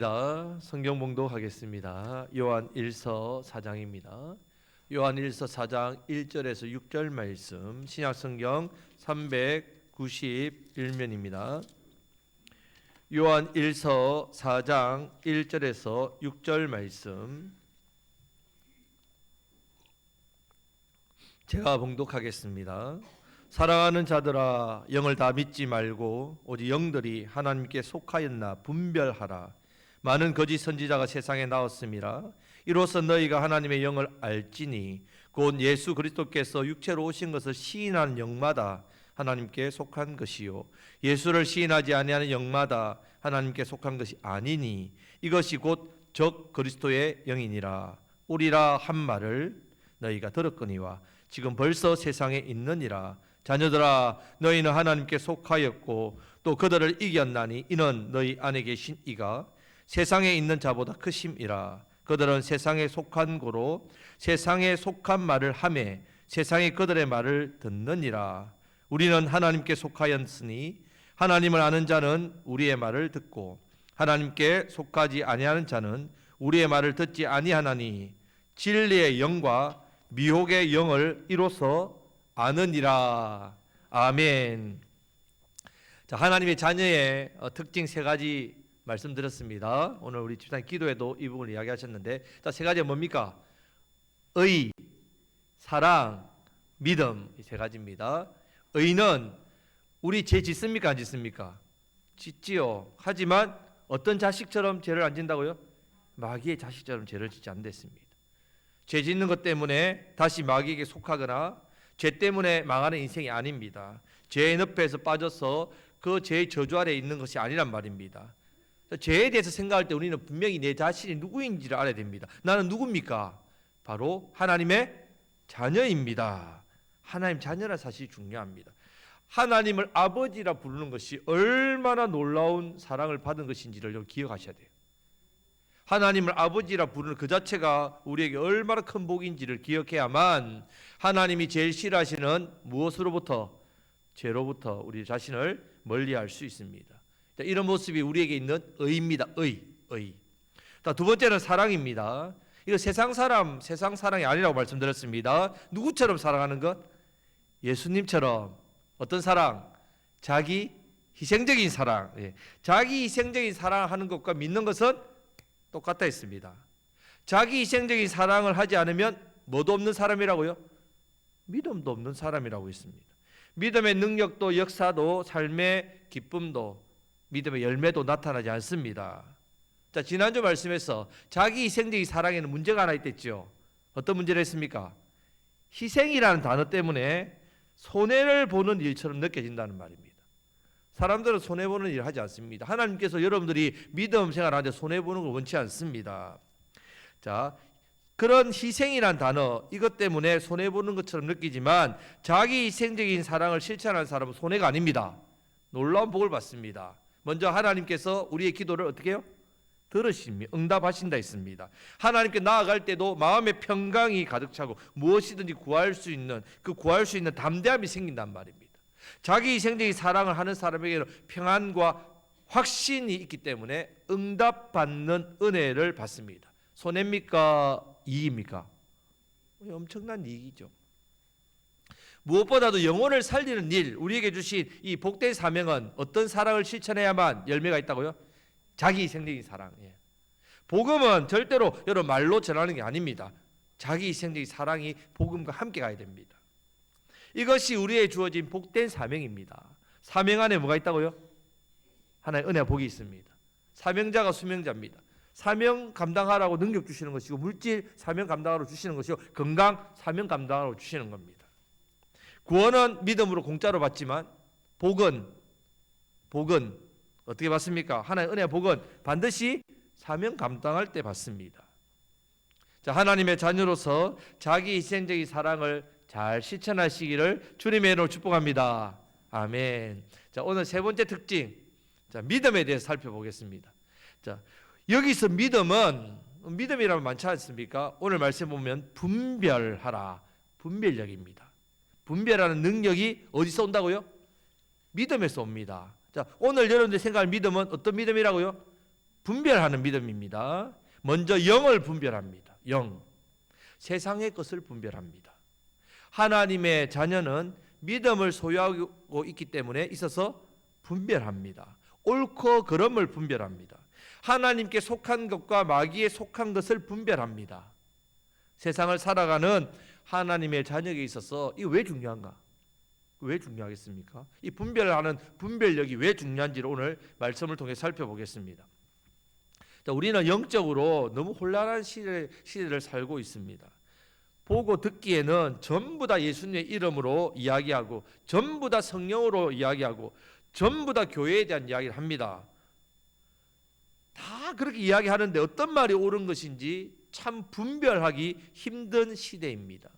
성경 봉독하겠습니다. 요한 1서 4장입니다. 요한 1서 4장 1절에서 6절 말씀, 신약 성경 391면입니다. 요한 1서 4장 1절에서 6절 말씀 제가 봉독하겠습니다. 사랑하는 자들아, 영을 다 믿지 말고 오직 영들이 하나님께 속하였나 분별하라. 많은 거짓 선지자가 세상에 나왔음이라. 이로써 너희가 하나님의 영을 알지니 곧 예수 그리스도께서 육체로 오신 것을 시인하는 영마다 하나님께 속한 것이요 예수를 시인하지 아니하는 영마다 하나님께 속한 것이 아니니 이것이 곧 적 그리스도의 영이니라. 오리라 한 말을 너희가 들었거니와 지금 벌써 세상에 있느니라. 자녀들아, 너희는 하나님께 속하였고 또 그들을 이겼나니 이는 너희 안에 계신 이가 세상에 있는 자보다 크심이라. 그들은 세상에 속한 고로 세상에 속한 말을 하매 세상이 그들의 말을 듣느니라. 우리는 하나님께 속하였으니 하나님을 아는 자는 우리의 말을 듣고 하나님께 속하지 아니하는 자는 우리의 말을 듣지 아니하나니 진리의 영과 미혹의 영을 이로써 아느니라. 아멘. 자, 하나님의 자녀의 특징 세 가지 말씀드렸습니다. 오늘 우리 집사님 기도에도 이 부분을 이야기하셨는데, 자, 세 가지가 뭡니까? 의, 사랑, 믿음, 이 세 가지입니다. 의는 우리 죄 짓습니까, 안 짓습니까? 짓지요. 하지만 어떤 자식처럼 죄를 안 짓는다고요? 마귀의 자식처럼 죄를 짓지 않는댔습니다. 죄 짓는 것 때문에 다시 마귀에게 속하거나 죄 때문에 망하는 인생이 아닙니다. 죄의 늪에서 빠져서 그 죄의 저주 아래에 있는 것이 아니란 말입니다. 죄에 대해서 생각할 때 우리는 분명히 내 자신이 누구인지를 알아야 됩니다. 나는 누굽니까? 바로 하나님의 자녀입니다. 하나님 자녀라 사실이 중요합니다. 하나님을 아버지라 부르는 것이 얼마나 놀라운 사랑을 받은 것인지를 기억하셔야 돼요. 하나님을 아버지라 부르는 그 자체가 우리에게 얼마나 큰 복인지를 기억해야만 하나님이 제일 싫어하시는 무엇으로부터? 죄로부터 우리 자신을 멀리할 수 있습니다. 이런 모습이 우리에게 있는 의입니다. 의. 두 번째는 사랑입니다. 이거 세상 사랑이 아니라고 말씀드렸습니다. 누구처럼 사랑하는 것? 예수님처럼. 어떤 사랑? 자기 희생적인 사랑. 자기 희생적인 사랑을 하는 것과 믿는 것은 똑같다 했습니다. 자기 희생적인 사랑을 하지 않으면 뭐도 없는 사람이라고요? 믿음도 없는 사람이라고 했습니다. 믿음의 능력도 역사도 삶의 기쁨도 믿음의 열매도 나타나지 않습니다. 자, 지난주 말씀에서 자기 희생적인 사랑에는 문제가 하나 있댔죠. 어떤 문제를 했습니까? 희생이라는 단어 때문에 손해를 보는 일처럼 느껴진다는 말입니다. 사람들은 손해보는 일을 하지 않습니다. 하나님께서 여러분들이 믿음 생활하는데 손해보는 걸 원치 않습니다. 자, 그런 희생이란 단어, 이것 때문에 손해보는 것처럼 느끼지만 자기 희생적인 사랑을 실천하는 사람은 손해가 아닙니다. 놀라운 복을 받습니다. 먼저 하나님께서 우리의 기도를 어떻게 해요? 들으십니다. 응답하신다 했습니다. 하나님께 나아갈 때도 마음의 평강이 가득 차고 무엇이든지 구할 수 있는 담대함이 생긴단 말입니다. 자기 희생적인 사랑을 하는 사람에게는 평안과 확신이 있기 때문에 응답받는 은혜를 받습니다. 손해입니까? 이익입니까? 엄청난 이익이죠. 무엇보다도 영혼을 살리는 일, 우리에게 주신 이 복된 사명은 어떤 사랑을 실천해야만 열매가 있다고요? 자기 희생적인 사랑. 복음은 절대로 여러분 말로 전하는 게 아닙니다. 자기 희생적인 사랑이 복음과 함께 가야 됩니다. 이것이 우리에게 주어진 복된 사명입니다. 사명 안에 뭐가 있다고요? 하나의 은혜와 복이 있습니다. 사명자가 수명자입니다. 사명 감당하라고 능력 주시는 것이고, 물질 사명 감당하라고 주시는 것이고, 건강 사명 감당하라고 주시는 겁니다. 구원은 믿음으로 공짜로 받지만 복은 어떻게 받습니까? 하나의 은혜와 복은 반드시 사명 감당할 때 받습니다. 자, 하나님의 자녀로서 자기 희생적인 사랑을 잘 실천하시기를 주님의 이름으로 축복합니다. 아멘. 자, 오늘 세 번째 특징, 자, 믿음에 대해서 살펴보겠습니다. 자, 여기서 믿음이라면 많지 않습니까? 오늘 말씀 보면 분별하라, 분별력입니다. 분별하는 능력이 어디서 온다고요? 믿음에서 옵니다. 자, 오늘 여러분들이 생각할 믿음은 어떤 믿음이라고요? 분별하는 믿음입니다. 먼저 영을 분별합니다. 영. 세상의 것을 분별합니다. 하나님의 자녀는 믿음을 소유하고 있기 때문에 있어서 분별합니다. 옳고 그름을 분별합니다. 하나님께 속한 것과 마귀에 속한 것을 분별합니다. 세상을 살아가는 하나님의 자녀에게 있어서 이게 왜 중요한가? 왜 중요하겠습니까? 이 분별하는 분별력이 왜 중요한지를 오늘 말씀을 통해 살펴보겠습니다. 자, 우리는 영적으로 너무 혼란한 시대를 살고 있습니다. 보고 듣기에는 전부 다 예수님의 이름으로 이야기하고 전부 다 성령으로 이야기하고 전부 다 교회에 대한 이야기를 합니다. 다 그렇게 이야기하는데 어떤 말이 옳은 것인지 참 분별하기 힘든 시대입니다.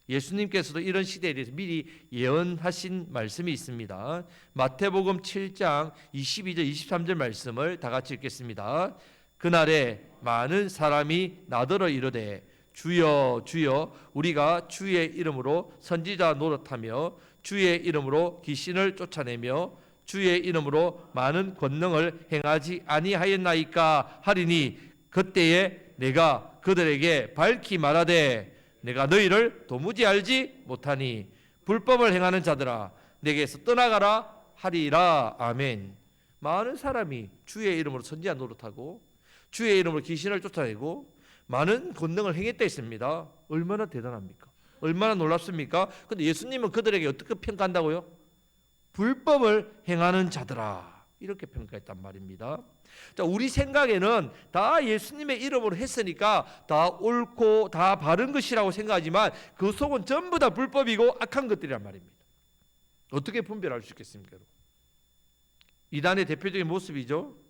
예수님께서도 이런 시대에 대해서 미리 예언하신 말씀이 있습니다. 마태복음 7장 22절 23절 말씀을 다 같이 읽겠습니다. 그날에 많은 사람이 나더러 이르되 주여 주여 우리가 주의 이름으로 선지자 노릇하며 주의 이름으로 귀신을 쫓아내며 주의 이름으로 많은 권능을 행하지 아니하였나이까 하리니 그때에 내가 그들에게 밝히 말하되 내가 너희를 도무지 알지 못하니 불법을 행하는 자들아 내게서 떠나가라 하리라. 아멘. 많은 사람이 주의 이름으로 선지자 노릇하고 주의 이름으로 귀신을 쫓아내고 많은 권능을 행했다 했습니다. 얼마나 대단합니까? 얼마나 놀랍습니까? 근데 예수님은 그들에게 어떻게 평가한다고요? 불법을 행하는 자들아 이렇게 평가했단 말입니다. 자, 우리 생각에는 다 예수님의 이름으로 했으니까 다 옳고 다 바른 것이라고 생각하지만 그 속은 전부 다 불법이고 악한 것들이란 말입니다. 어떻게 분별할 수 있겠습니까? 여러분? 이단의 대표적인 모습이죠.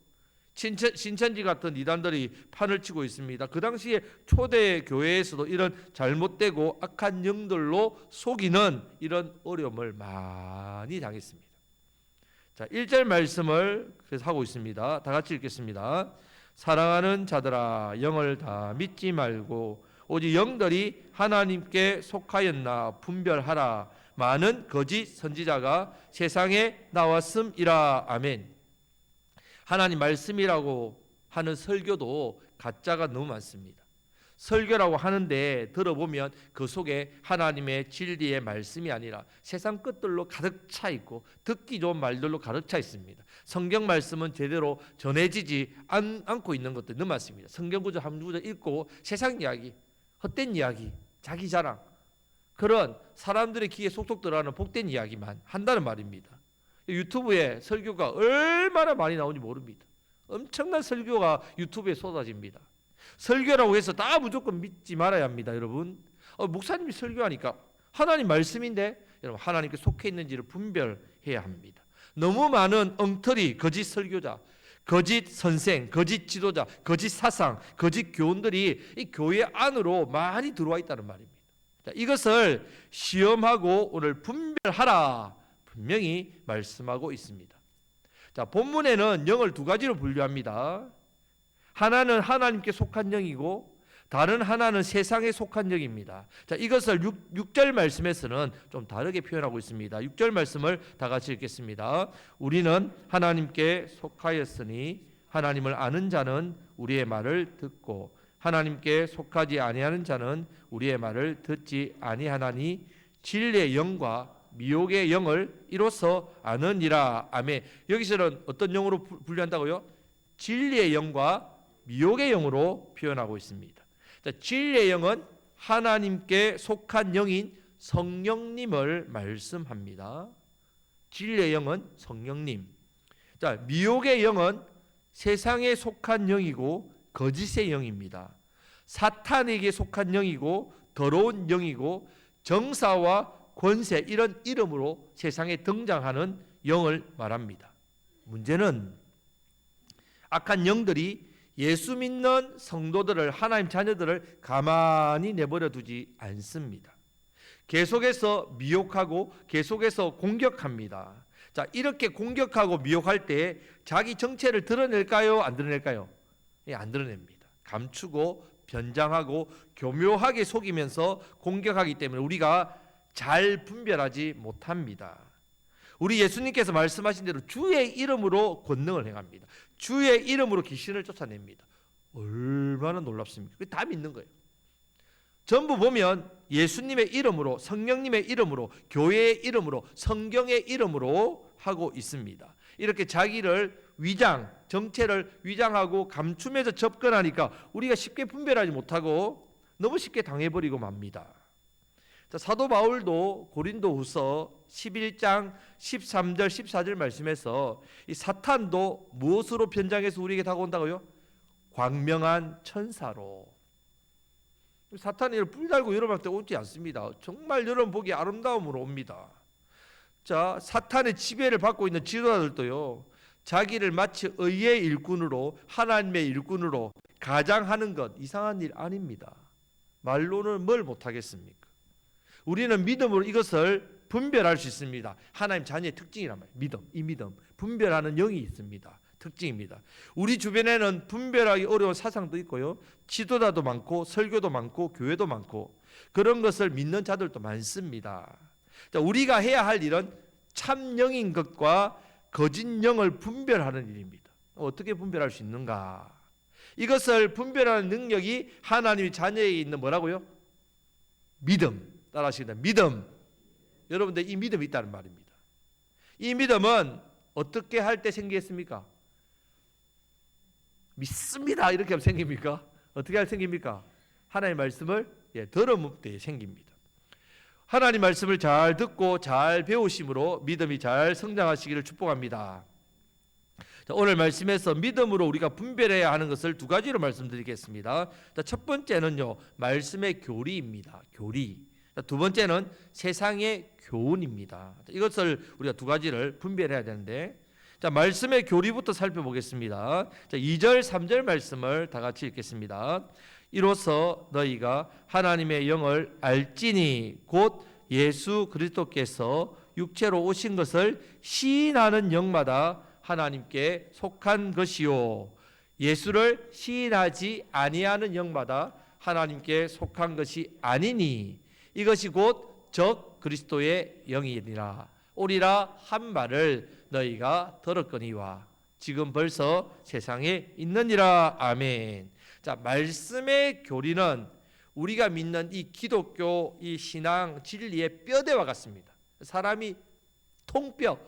신천지 같은 이단들이 판을 치고 있습니다. 그 당시에 초대 교회에서도 이런 잘못되고 악한 영들로 속이는 이런 어려움을 많이 당했습니다. 자, 1절 말씀을 그래서 하고 있습니다. 다 같이 읽겠습니다. 사랑하는 자들아 영을 다 믿지 말고 오직 영들이 하나님께 속하였나 분별하라. 많은 거짓 선지자가 세상에 나왔음이라. 아멘. 하나님 말씀이라고 하는 설교도 가짜가 너무 많습니다. 설교라고 하는데 들어보면 그 속에 하나님의 진리의 말씀이 아니라 세상 것들로 가득 차 있고 듣기 좋은 말들로 가득 차 있습니다. 성경 말씀은 제대로 전해지지 않고 있는 것들이 너무 많습니다. 성경 구절 한 구절 읽고 세상 이야기, 헛된 이야기, 자기 자랑 그런 사람들의 귀에 속속 들어가는 복된 이야기만 한다는 말입니다. 유튜브에 설교가 얼마나 많이 나오는지 모릅니다. 엄청난 설교가 유튜브에 쏟아집니다. 설교라고 해서 다 무조건 믿지 말아야 합니다. 여러분 목사님이 설교하니까 하나님 말씀인데 여러분 하나님께 속해 있는지를 분별해야 합니다. 너무 많은 엉터리 거짓 설교자, 거짓 선생, 거짓 지도자, 거짓 사상, 거짓 교훈들이 이 교회 안으로 많이 들어와 있다는 말입니다. 자, 이것을 시험하고 오늘 분별하라 분명히 말씀하고 있습니다. 자, 본문에는 영을 두 가지로 분류합니다. 하나는 하나님께 속한 영이고 다른 하나는 세상에 속한 영입니다. 자, 이것을 6절 말씀에서는 좀 다르게 표현하고 있습니다. 6절 말씀을 다 같이 읽겠습니다. 우리는 하나님께 속하였으니 하나님을 아는 자는 우리의 말을 듣고 하나님께 속하지 아니하는 자는 우리의 말을 듣지 아니하나니 진리의 영과 미혹의 영을 이로써 아느니라. 아멘. 여기서는 어떤 영으로 분류한다고요? 진리의 영과 미혹의 영으로 표현하고 있습니다. 자, 진리의 영은 하나님께 속한 영인 성령님을 말씀합니다. 진리의 영은 성령님. 자, 미혹의 영은 세상에 속한 영이고 거짓의 영입니다. 사탄에게 속한 영이고 더러운 영이고 정사와 권세 이런 이름으로 세상에 등장하는 영을 말합니다. 문제는 악한 영들이 예수 믿는 성도들을 하나님 자녀들을 가만히 내버려 두지 않습니다. 계속해서 미혹하고 계속해서 공격합니다. 자, 이렇게 공격하고 미혹할 때 자기 정체를 드러낼까요? 안 드러낼까요? 안 드러냅니다. 감추고 변장하고 교묘하게 속이면서 공격하기 때문에 우리가 잘 분별하지 못합니다. 우리 예수님께서 말씀하신 대로 주의 이름으로 권능을 행합니다. 주의 이름으로 귀신을 쫓아냅니다. 얼마나 놀랍습니까? 다 믿는 거예요. 전부 보면 예수님의 이름으로, 성령님의 이름으로, 교회의 이름으로, 성경의 이름으로 하고 있습니다. 이렇게 자기를 위장, 정체를 위장하고 감추면서 접근하니까 우리가 쉽게 분별하지 못하고 너무 쉽게 당해버리고 맙니다. 자, 사도 바울도 고린도후서 11장 13절 14절 말씀에서 이 사탄도 무엇으로 변장해서 우리에게 다가온다고요? 광명한 천사로. 사탄이 뿔 달고 여러분한테 오지 않습니다. 정말 여러분 보기 아름다움으로 옵니다. 자, 사탄의 지배를 받고 있는 지도자들도요, 자기를 마치 의의 일꾼으로, 하나님의 일꾼으로 가장하는 것 이상한 일 아닙니다. 말로는 뭘 못하겠습니까? 우리는 믿음으로 이것을 분별할 수 있습니다. 하나님 자녀의 특징이란 말이에요. 믿음, 이 믿음 분별하는 영이 있습니다. 특징입니다. 우리 주변에는 분별하기 어려운 사상도 있고요, 지도자도 많고 설교도 많고 교회도 많고 그런 것을 믿는 자들도 많습니다. 자, 우리가 해야 할 일은 참 영인 것과 거짓 영을 분별하는 일입니다. 어떻게 분별할 수 있는가? 이것을 분별하는 능력이 하나님의 자녀에게 있는 뭐라고요? 믿음. 따라하시겠다. 믿음. 여러분들 이 믿음이 있다는 말입니다. 이 믿음은 어떻게 할 때 생기겠습니까? 믿습니다 이렇게 하면 생깁니까? 어떻게 할 때 생깁니까? 하나님의 말씀을 들을 때 생깁니다. 하나님 말씀을 잘 듣고 잘 배우심으로 믿음이 잘 성장하시기를 축복합니다. 자, 오늘 말씀에서 믿음으로 우리가 분별해야 하는 것을 두 가지로 말씀드리겠습니다. 자, 첫 번째는요, 말씀의 교리입니다. 교리. 자, 두 번째는 세상의 교훈입니다. 이것을 우리가 두 가지를 분별해야 되는데, 자, 말씀의 교리부터 살펴보겠습니다. 자, 2절 3절 말씀을 다 같이 읽겠습니다. 이로써 너희가 하나님의 영을 알지니 곧 예수 그리스도께서 육체로 오신 것을 시인하는 영마다 하나님께 속한 것이요, 예수를 시인하지 아니하는 영마다 하나님께 속한 것이 아니니 이것이 곧 적 그리스도의 영이니라 오리라 한 말을 너희가 들었거니와 지금 벌써 세상에 있느니라. 아멘. 자, 말씀의 교리는 우리가 믿는 이 기독교 이 신앙 진리의 뼈대와 같습니다. 사람이 통뼈,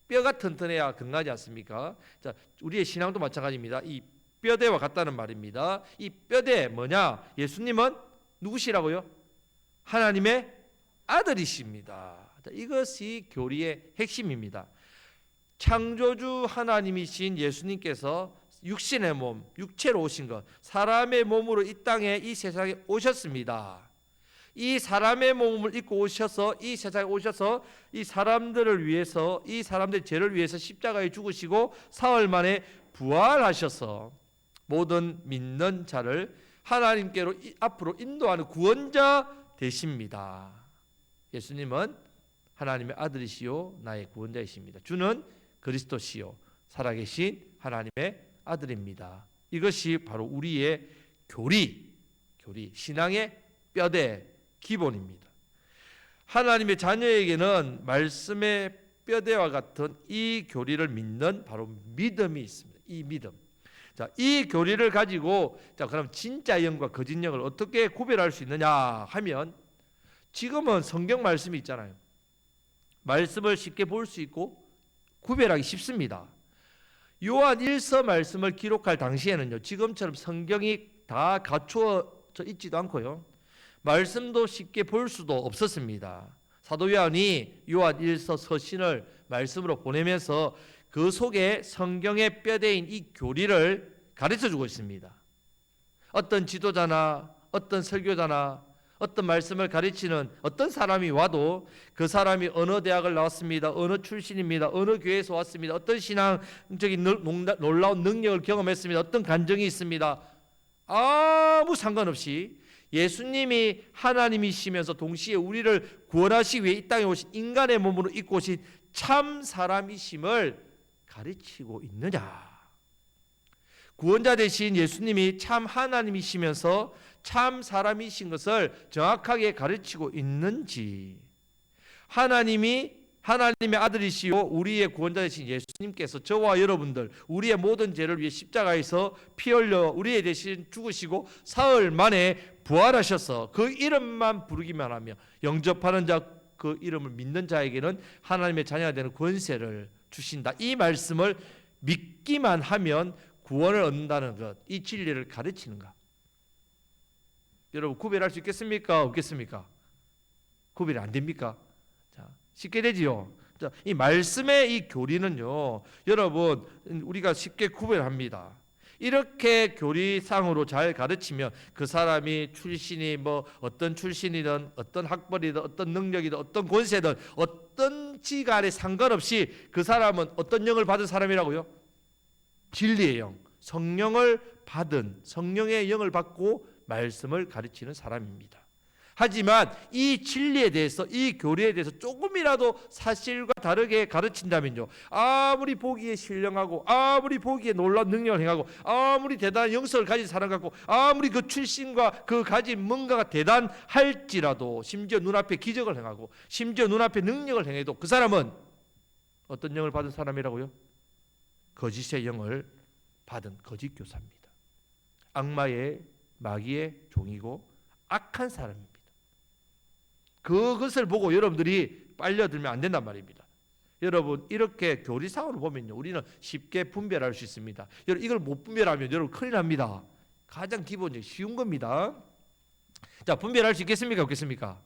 뼈가 튼튼해야 건강하지 않습니까? 자, 우리의 신앙도 마찬가지입니다. 이 뼈대와 같다는 말입니다. 이 뼈대 뭐냐? 예수님은 누구시라고요? 하나님의 아들이십니다. 자, 이것이 교리의 핵심입니다. 창조주 하나님이신 예수님께서 육신의 몸, 육체로 오신 것, 사람의 몸으로 이 땅에 이 세상에 오셨습니다. 이 사람의 몸을 입고 오셔서 이 세상에 오셔서 이 사람들을 위해서, 이 사람들의 죄를 위해서 십자가에 죽으시고 사흘 만에 부활하셔서 모든 믿는 자를 하나님께로 앞으로 인도하는 구원자 되십니다. 예수님은 하나님의 아들이시요 나의 구원자이십니다. 주는 그리스도시요 살아계신 하나님의 아들입니다. 이것이 바로 우리의 교리, 신앙의 뼈대, 기본입니다. 하나님의 자녀에게는 말씀의 뼈대와 같은 이 교리를 믿는 바로 믿음이 있습니다. 이 믿음. 자, 이 교리를 가지고 자, 그럼 진짜 영과 거짓 영을 어떻게 구별할 수 있느냐 하면 지금은 성경 말씀이 있잖아요. 말씀을 쉽게 볼 수 있고 구별하기 쉽습니다. 요한 1서 말씀을 기록할 당시에는요, 지금처럼 성경이 다 갖추어져 있지도 않고요, 말씀도 쉽게 볼 수도 없었습니다. 사도 요한이 요한 1서 서신을 말씀으로 보내면서 그 속에 성경의 뼈대인 이 교리를 가르쳐주고 있습니다. 어떤 지도자나 어떤 설교자나 어떤 말씀을 가르치는 어떤 사람이 와도 그 사람이 어느 대학을 나왔습니다, 어느 출신입니다, 어느 교회에서 왔습니다, 어떤 신앙적인 놀라운 능력을 경험했습니다, 어떤 간증이 있습니다, 아무 상관없이 예수님이 하나님이시면서 동시에 우리를 구원하시기 위해 이 땅에 오신 인간의 몸으로 입고 오신 참 사람이심을 가르치고 있느냐? 구원자 되신 예수님이 참 하나님이시면서 참 사람이신 것을 정확하게 가르치고 있는지, 하나님이 하나님의 아들이시오 우리의 구원자 되신 예수님께서 저와 여러분들 우리의 모든 죄를 위해 십자가에서 피 흘려 우리의 대신 죽으시고 사흘 만에 부활하셔서 그 이름만 부르기만 하며 영접하는 자 그 이름을 믿는 자에게는 하나님의 자녀가 되는 권세를 주신다. 이 말씀을 믿기만 하면 구원을 얻는다는 것, 이 진리를 가르치는가? 여러분 구별할 수 있겠습니까? 없겠습니까? 구별이 안 됩니까? 자, 쉽게 되지요. 자, 이 말씀의 이 교리는요, 여러분 우리가 쉽게 구별합니다. 이렇게 교리상으로 잘 가르치면 그 사람이 출신이 뭐 어떤 출신이든 어떤 학벌이든 어떤 능력이든 어떤 권세든 어떤 지간에 상관없이 그 사람은 어떤 영을 받은 사람이라고요? 진리의 영, 성령을 받은 성령의 영을 받고 말씀을 가르치는 사람입니다. 하지만 이 진리에 대해서 이 교리에 대해서 조금이라도 사실과 다르게 가르친다면요, 아무리 보기에 신령하고 아무리 보기에 놀라운 능력을 행하고 아무리 대단한 영성을 가진 사람 같고 아무리 그 출신과 그 가진 뭔가가 대단할지라도 심지어 눈앞에 기적을 행하고 심지어 눈앞에 능력을 행해도 그 사람은 어떤 영을 받은 사람이라고요? 거짓의 영을 받은 거짓 교사입니다. 악마의 마귀의 종이고 악한 사람입니다. 그것을 보고 여러분들이 빨려들면 안 된단 말입니다. 여러분 이렇게 교리상으로 보면요, 우리는 쉽게 분별할 수 있습니다. 여러분 이걸 못 분별하면 여러분 큰일 납니다. 가장 기본적인 쉬운 겁니다. 자, 분별할 수 있겠습니까? 없겠습니까?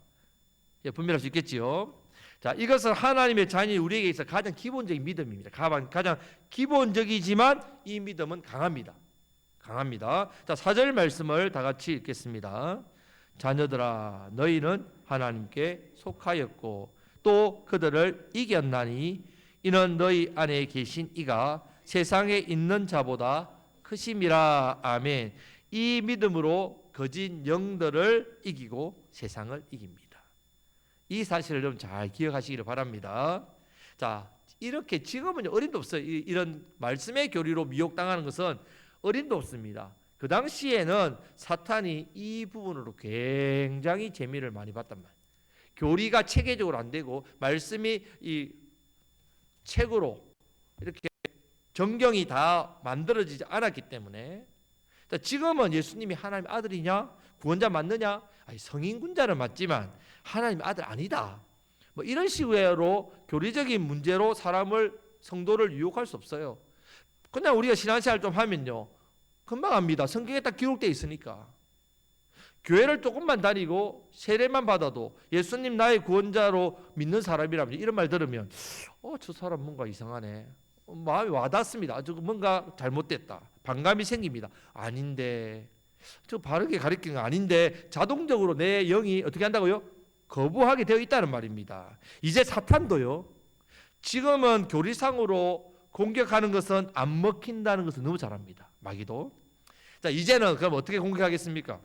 예, 분별할 수 있겠지요. 자, 이것은 하나님의 자녀인 우리에게 있어 가장 기본적인 믿음입니다. 가장 기본적이지만 이 믿음은 강합니다. 강합니다. 자, 4절 말씀을 다 같이 읽겠습니다. 자녀들아 너희는 하나님께 속하였고 또 그들을 이겼나니 이는 너희 안에 계신 이가 세상에 있는 자보다 크심이라. 아멘. 이 믿음으로 거짓 영들을 이기고 세상을 이깁니다. 이 사실을 좀 잘 기억하시기를 바랍니다. 자, 이렇게 지금은 어림도 없어요. 이런 말씀의 교리로 미혹당하는 것은 어림도 없습니다. 그 당시에는 사탄이 이 부분으로 굉장히 재미를 많이 봤단 말이에요. 교리가 체계적으로 안 되고 말씀이 이 책으로 이렇게 정경이 다 만들어지지 않았기 때문에, 지금은 예수님이 하나님 아들이냐 구원자 맞느냐, 아니, 성인군자는 맞지만 하나님 아들 아니다, 뭐 이런 식으로 교리적인 문제로 성도를 유혹할 수 없어요. 그냥 우리가 신앙생활 좀 하면요 금방 압니다. 성경에 딱 기록되어 있으니까. 교회를 조금만 다니고 세례만 받아도 예수님 나의 구원자로 믿는 사람이라면 이런 말 들으면 저 사람 뭔가 이상하네, 마음이 와닿습니다. 아주 뭔가 잘못됐다, 반감이 생깁니다. 아닌데, 저 바르게 가르치는 거 아닌데 자동적으로 내 영이 어떻게 한다고요? 거부하게 되어 있다는 말입니다. 이제 사탄도요, 지금은 교리상으로 공격하는 것은 안 먹힌다는 것을 너무 잘 압니다. 마귀도. 자, 이제는 그럼 어떻게 공격하겠습니까?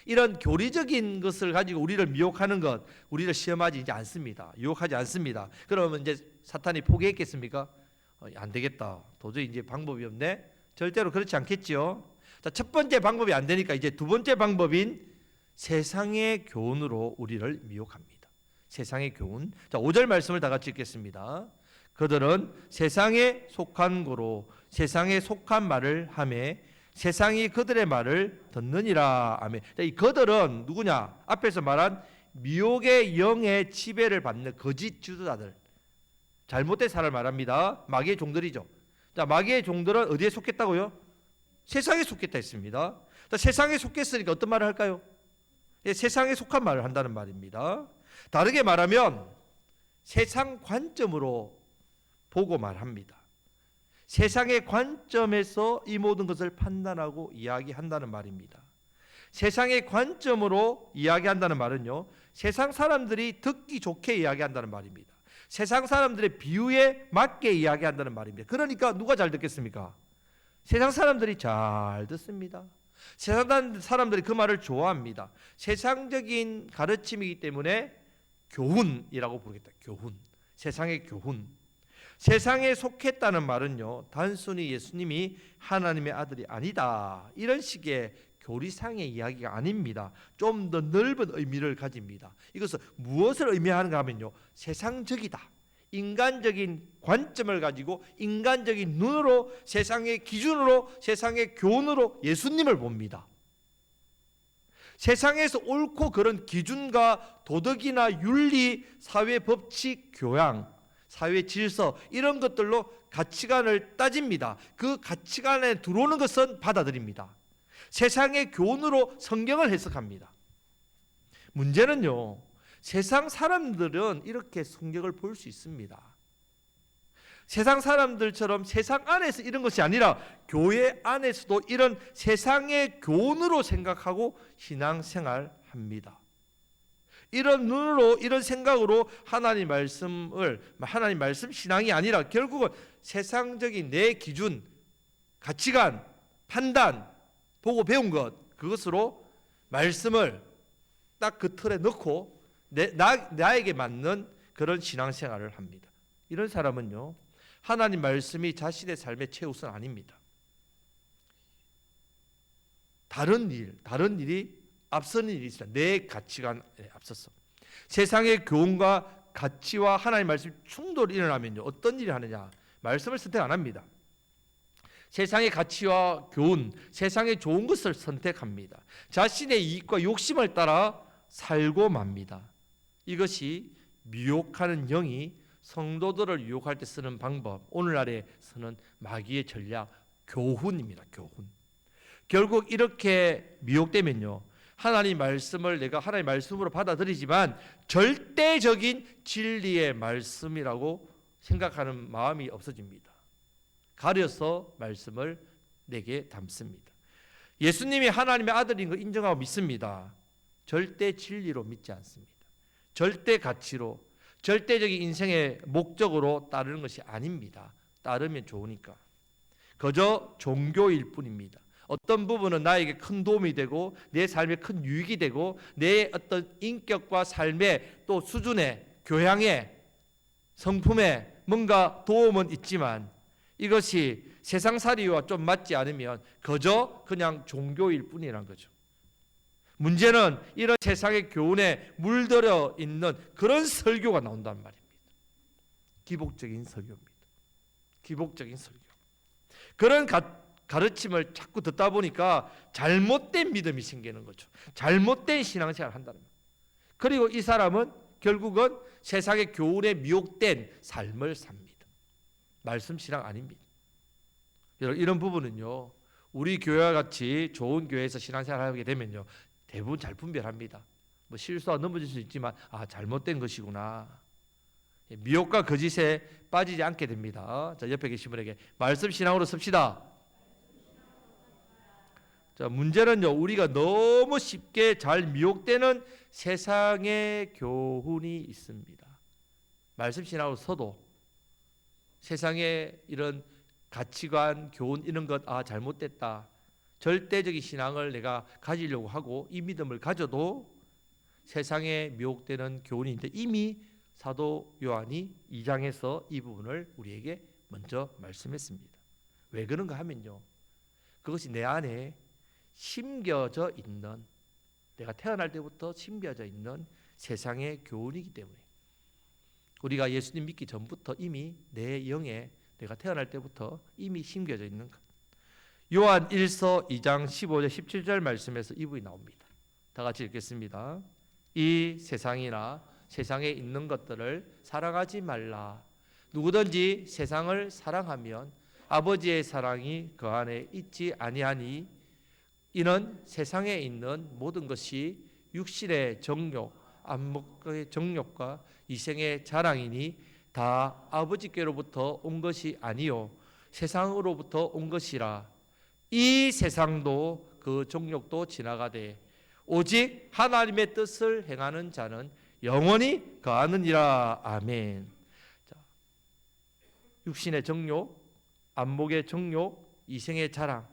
이런 교리적인 것을 가지고 우리를 미혹하는 것, 우리를 시험하지 이제 않습니다. 유혹하지 않습니다. 그러면 이제 사탄이 포기했겠습니까? 안 되겠다, 도저히 이제 방법이 없네. 절대로 그렇지 않겠죠. 자, 첫 번째 방법이 안 되니까 이제 두 번째 방법인 세상의 교훈으로 우리를 미혹합니다. 세상의 교훈. 자, 5절 말씀을 다 같이 읽겠습니다. 그들은 세상에 속한 고로 세상에 속한 말을 하매 세상이 그들의 말을 듣느니라. 아멘. 이 그들은 누구냐? 앞에서 말한 미혹의 영의 지배를 받는 거짓 지도자들, 잘못된 사람을 말합니다. 마귀의 종들이죠. 자, 마귀의 종들은 어디에 속했다고요? 세상에 속했다 했습니다. 자, 세상에 속했으니까 어떤 말을 할까요? 예, 세상에 속한 말을 한다는 말입니다. 다르게 말하면 세상 관점으로 보고 말합니다. 세상의 관점에서 이 모든 것을 판단하고 이야기한다는 말입니다. 세상의 관점으로 이야기한다는 말은요, 세상 사람들이 듣기 좋게 이야기한다는 말입니다. 세상 사람들의 비유에 맞게 이야기한다는 말입니다. 그러니까 누가 잘 듣겠습니까? 세상 사람들이 잘 듣습니다. 세상 사람들이 그 말을 좋아합니다. 세상적인 가르침이기 때문에 교훈이라고 부르겠다. 교훈. 세상의 교훈. 세상에 속했다는 말은요, 단순히 예수님이 하나님의 아들이 아니다, 이런 식의 교리상의 이야기가 아닙니다. 좀 더 넓은 의미를 가집니다. 이것은 무엇을 의미하는가 하면요, 세상적이다, 인간적인 관점을 가지고 인간적인 눈으로, 세상의 기준으로, 세상의 교훈으로 예수님을 봅니다. 세상에서 옳고 그런 기준과 도덕이나 윤리, 사회 법칙, 교양, 사회 질서, 이런 것들로 가치관을 따집니다. 그 가치관에 들어오는 것은 받아들입니다. 세상의 교훈으로 성경을 해석합니다. 문제는요, 세상 사람들은 이렇게 성경을 볼 수 있습니다. 세상 사람들처럼 세상 안에서 이런 것이 아니라 교회 안에서도 이런 세상의 교훈으로 생각하고 신앙생활합니다. 이런 눈으로, 이런 생각으로 하나님 말씀 신앙이 아니라 결국은 세상적인 내 기준, 가치관, 판단, 보고 배운 것, 그것으로 말씀을 딱 그 틀에 넣고 나에게 맞는 그런 신앙생활을 합니다. 이런 사람은요, 하나님 말씀이 자신의 삶의 최우선 아닙니다. 다른 일이 앞서는 일이 있습니다. 내 가치관에 앞서서 세상의 교훈과 가치와 하나님 말씀 충돌이 일어나면요, 어떤 일을 하느냐? 말씀을 선택 안 합니다. 세상의 가치와 교훈, 세상의 좋은 것을 선택합니다. 자신의 이익과 욕심을 따라 살고 맙니다. 이것이 미혹하는 영이 성도들을 유혹할 때 쓰는 방법, 오늘날에 쓰는 마귀의 전략, 교훈입니다. 교훈. 결국 이렇게 미혹되면요, 하나님 말씀을 내가 하나님 말씀으로 받아들이지만 절대적인 진리의 말씀이라고 생각하는 마음이 없어집니다. 가려서 말씀을 내게 담습니다. 예수님이 하나님의 아들인 걸 인정하고 믿습니다. 절대 진리로 믿지 않습니다. 절대 가치로, 절대적인 인생의 목적으로 따르는 것이 아닙니다. 따르면 좋으니까. 그저 종교일 뿐입니다. 어떤 부분은 나에게 큰 도움이 되고 내 삶에 큰 유익이 되고 내 어떤 인격과 삶의 또 수준의 교양의 성품에 뭔가 도움은 있지만 이것이 세상살이와 좀 맞지 않으면 그저 그냥 종교일 뿐이라는 거죠. 문제는 이런 세상의 교훈에 물들어 있는 그런 설교가 나온단 말입니다. 기복적인 설교입니다. 기복적인 설교. 그런 가르침을 자꾸 듣다 보니까 잘못된 믿음이 생기는 거죠. 잘못된 신앙생활을 한다는 거예요. 그리고 이 사람은 결국은 세상의 교훈에 미혹된 삶을 삽니다. 말씀 신앙 아닙니다. 이런 부분은요, 우리 교회와 같이 좋은 교회에서 신앙생활을 하게 되면요, 대부분 잘 분별합니다. 뭐 실수가 넘어질 수 있지만 잘못된 것이구나. 미혹과 거짓에 빠지지 않게 됩니다. 자, 옆에 계신 분에게 말씀 신앙으로 섭시다. 자, 문제는요, 우리가 너무 쉽게 잘 미혹되는 세상의 교훈이 있습니다. 말씀 신앙으로 서도 세상의 이런 가치관, 교훈 이런 것 잘못됐다. 절대적인 신앙을 내가 가지려고 하고 이 믿음을 가져도 세상에 미혹되는 교훈이 있는데 이미 사도 요한이 2장에서 이 부분을 우리에게 먼저 말씀했습니다. 왜 그런가 하면요, 그것이 내 안에 심겨져 있는, 내가 태어날 때부터 심겨져 있는 세상의 교훈이기 때문에, 우리가 예수님 믿기 전부터 이미 내 영에 내가 태어날 때부터 이미 심겨져 있는 것. 요한 1서 2장 15절 17절 말씀에서 이 부분이 나옵니다. 다 같이 읽겠습니다. 이 세상이나 세상에 있는 것들을 사랑하지 말라. 누구든지 세상을 사랑하면 아버지의 사랑이 그 안에 있지 아니하니 이는 세상에 있는 모든 것이 육신의 정욕, 안목의 정욕과 이생의 자랑이니 다 아버지께로부터 온 것이 아니요 세상으로부터 온 것이라. 이 세상도 그 정욕도 지나가되 오직 하나님의 뜻을 행하는 자는 영원히 거하느니라. 아멘. 자, 육신의 정욕, 안목의 정욕, 이생의 자랑,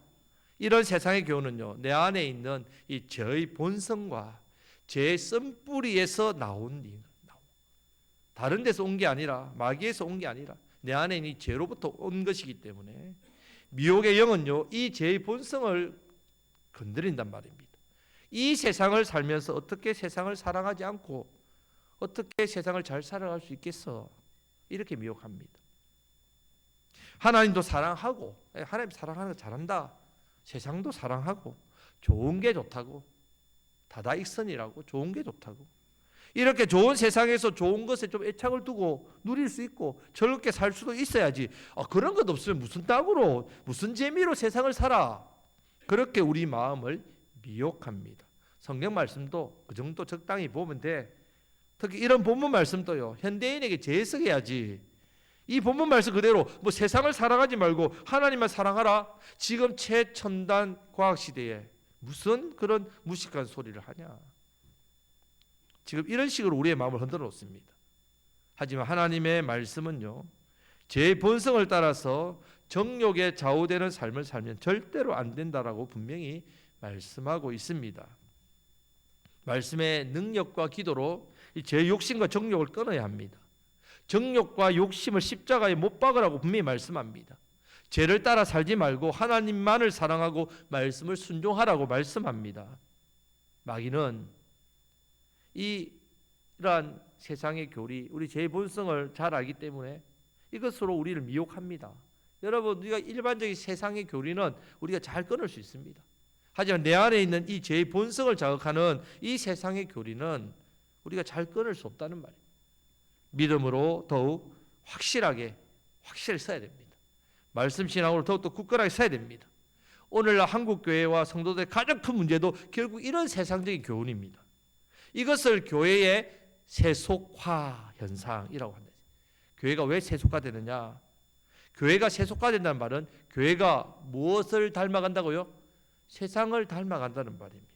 이런 세상의 교훈은요, 내 안에 있는 이 죄의 본성과 죄의 쓴뿌리에서 나온 일, 다른 데서 온 게 아니라, 마귀에서 온 게 아니라 내 안에 있는 이 죄로부터 온 것이기 때문에 미혹의 영은요, 이 죄의 본성을 건드린단 말입니다. 이 세상을 살면서 어떻게 세상을 사랑하지 않고 어떻게 세상을 잘 살아갈 수 있겠어? 이렇게 미혹합니다. 하나님도 사랑하고, 하나님 사랑하는 거 잘한다. 세상도 사랑하고 좋은 게 좋다고, 다다익선이라고, 좋은 게 좋다고, 이렇게 좋은 세상에서 좋은 것에 좀 애착을 두고 누릴 수 있고 즐겁게 살 수도 있어야지. 그런 것 없으면 무슨 낙으로, 무슨 재미로 세상을 살아? 그렇게 우리 마음을 미혹합니다. 성경 말씀도 그 정도 적당히 보면 돼. 특히 이런 본문 말씀도요, 현대인에게 재해석해야지. 이 본문 말씀 그대로 뭐 세상을 사랑하지 말고 하나님만 사랑하라, 지금 최첨단 과학 시대에 무슨 그런 무식한 소리를 하냐. 지금 이런 식으로 우리의 마음을 흔들어 놓습니다. 하지만 하나님의 말씀은요, 제 본성을 따라서 정욕에 좌우되는 삶을 살면 절대로 안 된다라고 분명히 말씀하고 있습니다. 말씀의 능력과 기도로 제 욕심과 정욕을 끊어야 합니다. 정욕과 욕심을 십자가에 못 박으라고 분명히 말씀합니다. 죄를 따라 살지 말고 하나님만을 사랑하고 말씀을 순종하라고 말씀합니다. 마귀는 이러한 세상의 교리, 우리 제 본성을 잘 알기 때문에 이것으로 우리를 미혹합니다. 여러분, 우리가 일반적인 세상의 교리는 우리가 잘 끊을 수 있습니다. 하지만 내 안에 있는 이 제 본성을 자극하는 이 세상의 교리는 우리가 잘 끊을 수 없다는 말입니다. 믿음으로 더욱 확실히 써야 됩니다. 말씀 신앙으로 더욱더 굳건하게 써야 됩니다. 오늘날 한국 교회와 성도들의 가장 큰 문제도 결국 이런 세상적인 교훈입니다. 이것을 교회의 세속화 현상이라고 한다. 교회가 왜 세속화되느냐? 교회가 세속화된다는 말은 교회가 무엇을 닮아간다고요? 세상을 닮아간다는 말입니다.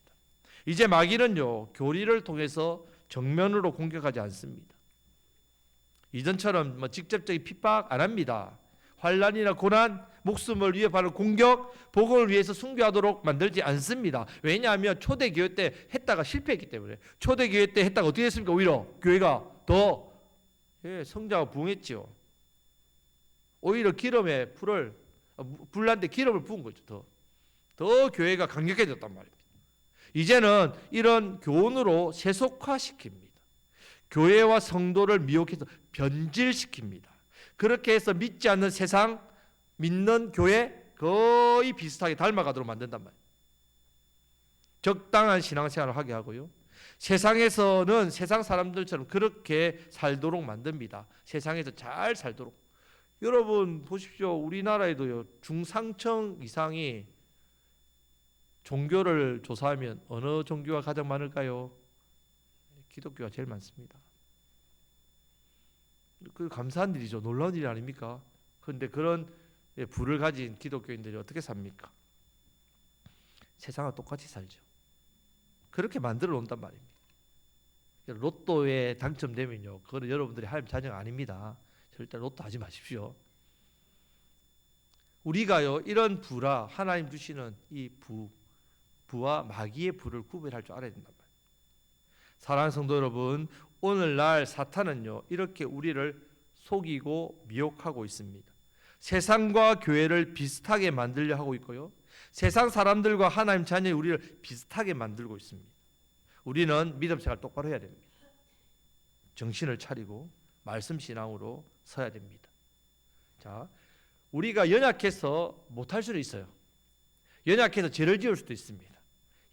이제 마귀는요, 교리를 통해서 정면으로 공격하지 않습니다. 이전처럼 직접적인 핍박 안 합니다. 환난이나 고난, 목숨을 위협하는 공격, 복음을 위해서 순교하도록 만들지 않습니다. 왜냐하면 초대교회 때 했다가 실패했기 때문에. 초대교회 때 했다가 어떻게 했습니까? 오히려 교회가 더 성장하고 부흥했지요. 오히려 기름에 불난데 기름을 부은 거죠. 더 교회가 강력해졌단 말입니다. 이제는 이런 교훈으로 세속화시킵니다. 교회와 성도를 미혹해서 변질시킵니다. 그렇게 해서 믿지 않는 세상, 믿는 교회 거의 비슷하게 닮아가도록 만든단 말이에요. 적당한 신앙생활을 하게 하고요, 세상에서는 세상 사람들처럼 그렇게 살도록 만듭니다. 세상에서 잘 살도록. 여러분 보십시오. 우리나라에도요, 중상층 이상이 종교를 조사하면 어느 종교가 가장 많을까요? 기독교가 제일 많습니다. 그 감사한 일이죠. 놀라운 일이 아닙니까? 그런데 그런 부를 가진 기독교인들이 어떻게 삽니까? 세상과 똑같이 살죠. 그렇게 만들어 놓는단 말입니다. 로또에 당첨되면요, 그건 여러분들이 하나님 자녀가 아닙니다. 절대 로또 하지 마십시오. 우리가요, 이런 부라, 하나님 주시는 이 부와 마귀의 부를 구별할 줄 알아야 된단 말이에요. 사랑하는 성도 여러분, 오늘날 사탄은요, 이렇게 우리를 속이고 미혹하고 있습니다. 세상과 교회를 비슷하게 만들려 하고 있고요, 세상 사람들과 하나님 자녀의 우리를 비슷하게 만들고 있습니다. 우리는 믿음 생활 똑바로 해야 됩니다. 정신을 차리고 말씀 신앙으로 서야 됩니다. 자, 우리가 연약해서 못할 수도 있어요. 연약해서 죄를 지을 수도 있습니다.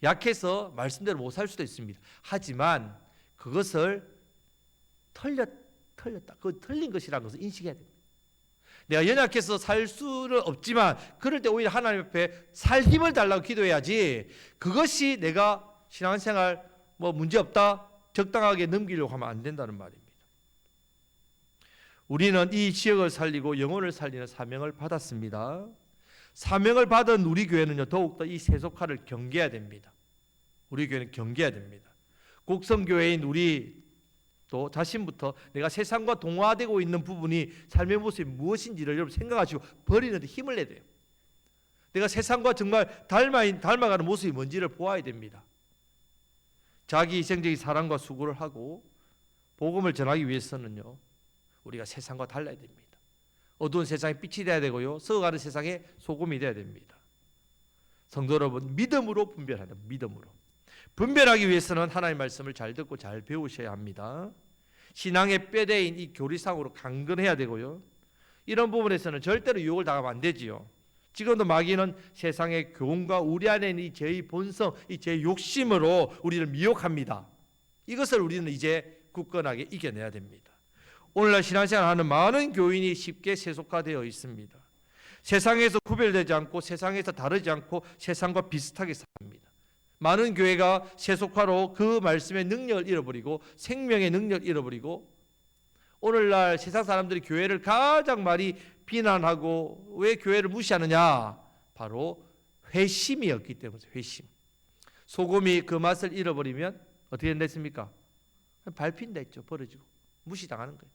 약해서 말씀대로 못 살 수도 있습니다. 하지만 그것을 틀렸다. 그 틀린 것이라는 것을 인식해야 됩니다. 내가 연약해서 살 수는 없지만 그럴 때 오히려 하나님 앞에 살 힘을 달라고 기도해야지, 그것이 내가 신앙생활 문제없다, 적당하게 넘기려고 하면 안 된다는 말입니다. 우리는 이 지역을 살리고 영혼을 살리는 사명을 받았습니다. 사명을 받은 우리 교회는요, 더욱더 이 세속화를 경계해야 됩니다. 우리 교회는 경계해야 됩니다. 곡성교회인 우리 또 자신부터 내가 세상과 동화되고 있는 부분이 삶의 모습이 무엇인지를 여러분 생각하시고 버리는데 힘을 내야 돼요. 내가 세상과 정말 닮아가는 모습이 뭔지를 보아야 됩니다. 자기 희생적인 사랑과 수고를 하고 복음을 전하기 위해서는요, 우리가 세상과 달라야 됩니다. 어두운 세상에 빛이 되어야 되고요, 썩어가는 세상에 소금이 되어야 됩니다. 성도 여러분, 믿음으로 분별하는, 믿음으로. 분별하기 위해서는 하나님의 말씀을 잘 듣고 잘 배우셔야 합니다. 신앙의 뼈대인 이 교리상으로 강건해야 되고요. 이런 부분에서는 절대로 유혹을 당하면 안 되지요. 지금도 마귀는 세상의 교훈과 우리 안에 있는 이 죄의 본성, 이 죄의 욕심으로 우리를 미혹합니다. 이것을 우리는 이제 굳건하게 이겨내야 됩니다. 오늘날 신앙생활 하는 많은 교인이 쉽게 세속화되어 있습니다. 세상에서 구별되지 않고 세상에서 다르지 않고 세상과 비슷하게 삽니다. 많은 교회가 세속화로 그 말씀의 능력을 잃어버리고 생명의 능력을 잃어버리고, 오늘날 세상 사람들이 교회를 가장 많이 비난하고 왜 교회를 무시하느냐? 바로 회심이었기 때문에. 회심. 소금이 그 맛을 잃어버리면 어떻게 됐습니까? 밟힌다 했죠. 벌어지고 무시당하는 거예요.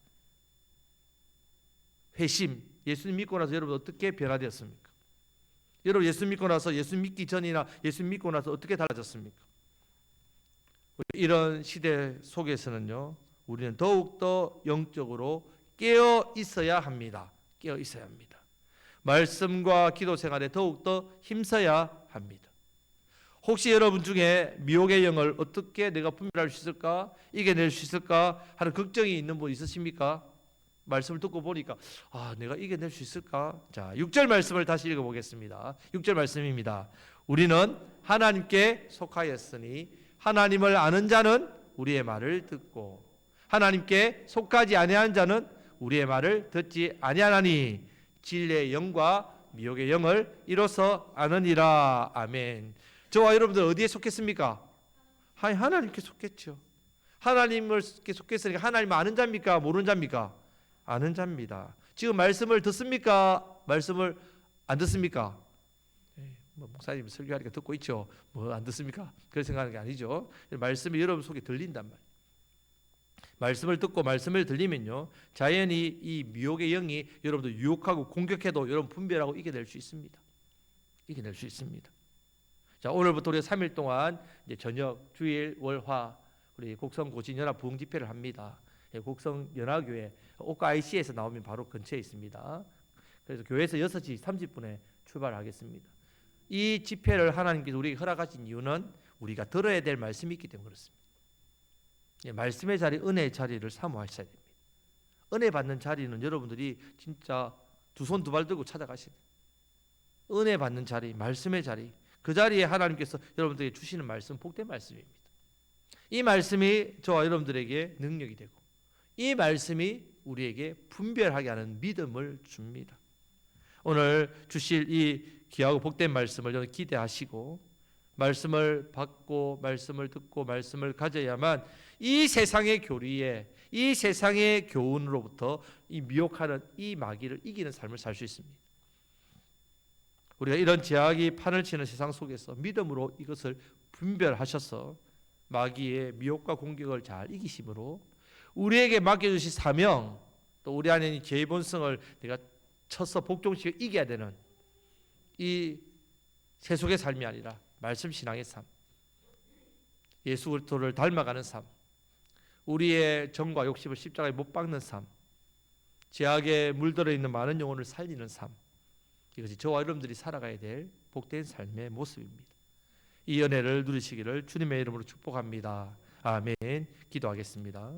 회심. 예수님 믿고 나서 여러분 어떻게 변화되었습니까? 여러분 예수 믿고 나서, 예수 믿기 전이나 예수 믿고 나서 어떻게 달라졌습니까? 이런 시대 속에서는요, 우리는 더욱더 영적으로 깨어 있어야 합니다. 깨어 있어야 합니다. 말씀과 기도 생활에 더욱더 힘써야 합니다. 혹시 여러분 중에 미혹의 영을 어떻게 내가 분별할 수 있을까? 이겨낼 수 있을까? 하는 걱정이 있는 분 있으십니까? 말씀을 듣고 보니까 내가 이겨낼 수 있을까? 자, 6절 말씀을 다시 읽어보겠습니다. 6절 말씀입니다. 우리는 하나님께 속하였으니 하나님을 아는 자는 우리의 말을 듣고 하나님께 속하지 아니한 자는 우리의 말을 듣지 아니하나니 진리의 영과 미혹의 영을 이로써 아느니라. 아멘. 저와 여러분들 어디에 속했습니까? 하나님께 속했죠. 하나님께 속했으니까 하나님 아는 자입니까? 모르는 자입니까? 아는 자입니다. 지금 말씀을 듣습니까? 말씀을 안 듣습니까? 목사님 설교하니까 듣고 있죠. 안 듣습니까? 그렇게 생각하는 게 아니죠. 말씀이 여러분 속에 들린단 말이에요. 말씀을 듣고 말씀을 들리면요, 자연히 이 미혹의 영이 여러분들 유혹하고 공격해도 여러분 분별하고 이겨낼 수 있습니다. 이겨낼 수 있습니다. 자, 오늘부터 우리 3일 동안 이제 저녁, 주일, 월, 화 우리 곡성 고진연합 부흥 집회를 합니다. 곡성 연합교회 옥가 IC에서 나오면 바로 근처에 있습니다. 그래서 교회에서 6시 30분에 출발하겠습니다. 이 집회를 하나님께서 우리에게 허락하신 이유는 우리가 들어야 될 말씀이 있기 때문에 그렇습니다. 말씀의 자리, 은혜의 자리를 사모하셔야 됩니다. 은혜 받는 자리는 여러분들이 진짜 두 손 두 발 들고 찾아가셔야 돼요. 은혜 받는 자리, 말씀의 자리, 그 자리에 하나님께서 여러분들에게 주시는 말씀, 복된 말씀입니다. 이 말씀이 저와 여러분들에게 능력이 되고 이 말씀이 우리에게 분별하게 하는 믿음을 줍니다. 오늘 주실 이 귀하고 복된 말씀을 저는 기대하시고 말씀을 받고 말씀을 듣고 말씀을 가져야만 이 세상의 교리에, 이 세상의 교훈으로부터 이 미혹하는 이 마귀를 이기는 삶을 살 수 있습니다. 우리가 이런 제약이 판을 치는 세상 속에서 믿음으로 이것을 분별하셔서 마귀의 미혹과 공격을 잘 이기심으로 우리에게 맡겨주신 사명, 또 우리 안에 있는 죄의 본성을 내가 쳐서 복종시켜 이겨야 되는 이 세속의 삶이 아니라 말씀 신앙의 삶, 예수 그리스도를 닮아가는 삶, 우리의 정과 욕심을 십자가에 못 박는 삶, 죄악에 물들어 있는 많은 영혼을 살리는 삶, 이것이 저와 여러분들이 살아가야 될 복된 삶의 모습입니다. 이 은혜를 누리시기를 주님의 이름으로 축복합니다. 아멘. 기도하겠습니다.